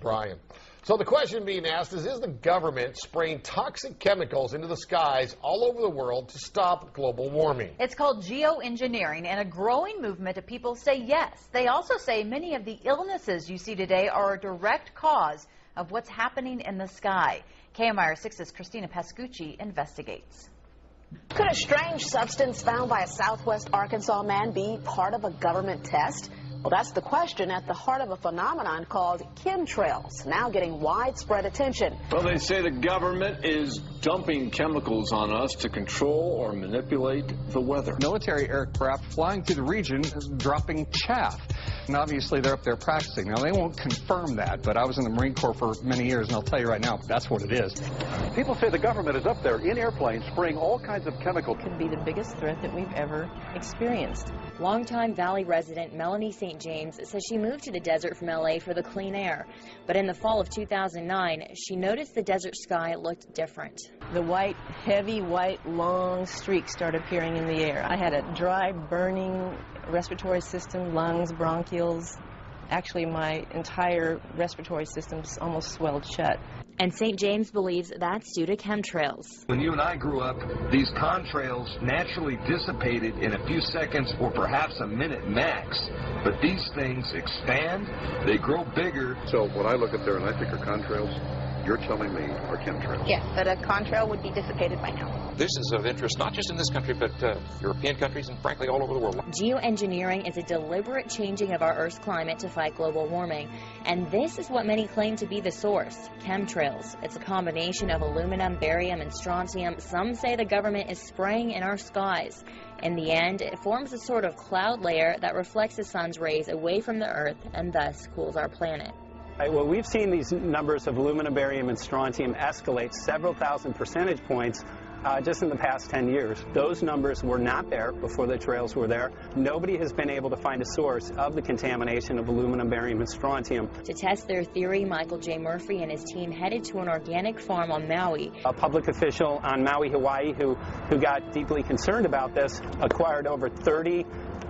Brian. So the question being asked is the government spraying toxic chemicals into the skies all over the world to stop global warming? It's called geoengineering, and a growing movement of people say yes. They also say many of the illnesses you see today are a direct cause of what's happening in the sky. KMIR 6's Christina Pascucci investigates. Could a strange substance found by a southwest Arkansas man be part of a government test? Well, that's the question at the heart of a phenomenon called chemtrails, now getting widespread attention. Well, they say the government is dumping chemicals on us to control or manipulate the weather. Military aircraft flying through the region dropping chaff. And obviously they're up there practicing. Now, they won't confirm that, but I was in the Marine Corps for many years, and I'll tell you right now, that's what it is. People say the government is up there in airplanes spraying all kinds of chemicals. Could be the biggest threat that we've ever experienced. Longtime Valley resident Melanie St. James says she moved to the desert from LA for the clean air. But in the fall of 2009, she noticed the desert sky looked different. The white, heavy white, long streaks started appearing in the air. I had a dry, burning respiratory system, lungs, bronchioles. Actually, my entire respiratory system almost swelled shut. And St. James believes that's due to chemtrails. When you and I grew up, these contrails naturally dissipated in a few seconds or perhaps a minute max. But these things expand, they grow bigger. So when I look at there and I think of contrails, you're telling me are chemtrails? Yes, that a contrail would be dissipated by now. This is of interest not just in this country, but European countries and frankly all over the world. Geoengineering is a deliberate changing of our Earth's climate to fight global warming. And this is what many claim to be the source, chemtrails. It's a combination of aluminum, barium, and strontium. Some say the government is spraying in our skies. In the end, it forms a sort of cloud layer that reflects the sun's rays away from the Earth and thus cools our planet. Well, we've seen these numbers of aluminum, barium, and strontium escalate several thousand percentage points just in the past 10 years. Those numbers were not there before the trails were there. Nobody has been able to find a source of the contamination of aluminum, barium, and strontium. To test their theory, Michael J. Murphy and his team headed to an organic farm on Maui. A public official on Maui, Hawaii, who got deeply concerned about this, acquired over 30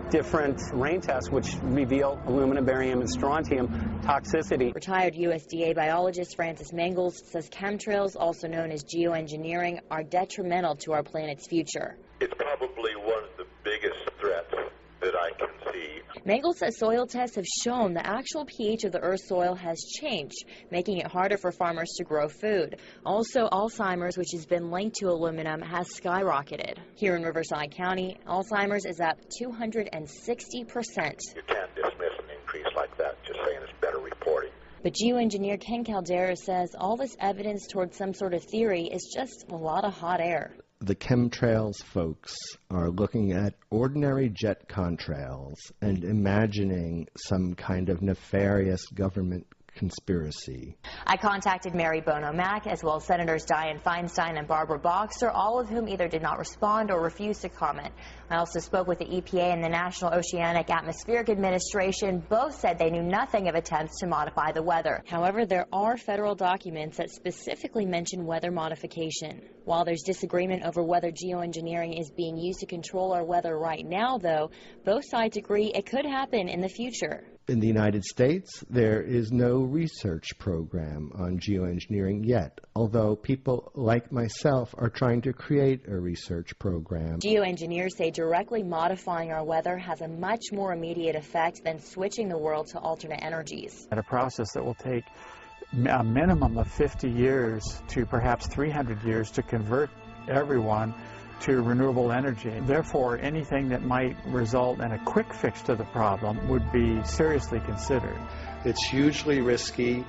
different rain tests which reveal aluminum, barium, and strontium toxicity. Retired USDA biologist Francis Mangels says chemtrails, also known as geoengineering, are detrimental to our planet's future. It's probably one of the biggest threats that I can see. Mangels says soil tests have shown the actual pH of the Earth's soil has changed, making it harder for farmers to grow food. Also, Alzheimer's, which has been linked to aluminum, has skyrocketed. Here in Riverside County, Alzheimer's is up 260%. You can't dismiss an increase like that just saying it's better reporting. But geoengineer Ken Caldera says all this evidence towards some sort of theory is just a lot of hot air. The chemtrails folks are looking at ordinary jet contrails and imagining some kind of nefarious government conspiracy. I contacted Mary Bono Mack as well as Senators Dianne Feinstein and Barbara Boxer, all of whom either did not respond or refused to comment. I also spoke with the EPA and the National Oceanic Atmospheric Administration. Both said they knew nothing of attempts to modify the weather. However, there are federal documents that specifically mention weather modification. While there's disagreement over whether geoengineering is being used to control our weather right now, though, both sides agree it could happen in the future. In the United States, there is no research program on geoengineering yet, although people like myself are trying to create a research program. Geoengineers say directly modifying our weather has a much more immediate effect than switching the world to alternate energies. A process that will take a minimum of 50 years to perhaps 300 years to convert everyone to renewable energy. Therefore, anything that might result in a quick fix to the problem would be seriously considered. It's hugely risky.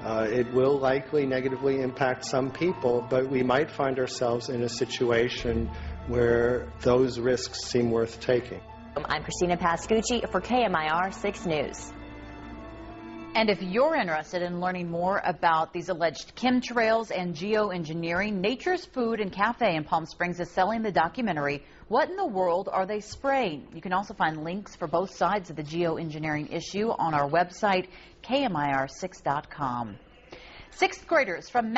It will likely negatively impact some people, but we might find ourselves in a situation where those risks seem worth taking. I'm Christina Pascucci for KMIR 6 News. And if you're interested in learning more about these alleged chemtrails and geoengineering, Nature's Food and Cafe in Palm Springs is selling the documentary, What in the World Are They Spraying? You can also find links for both sides of the geoengineering issue on our website, KMIR6.com. Sixth graders from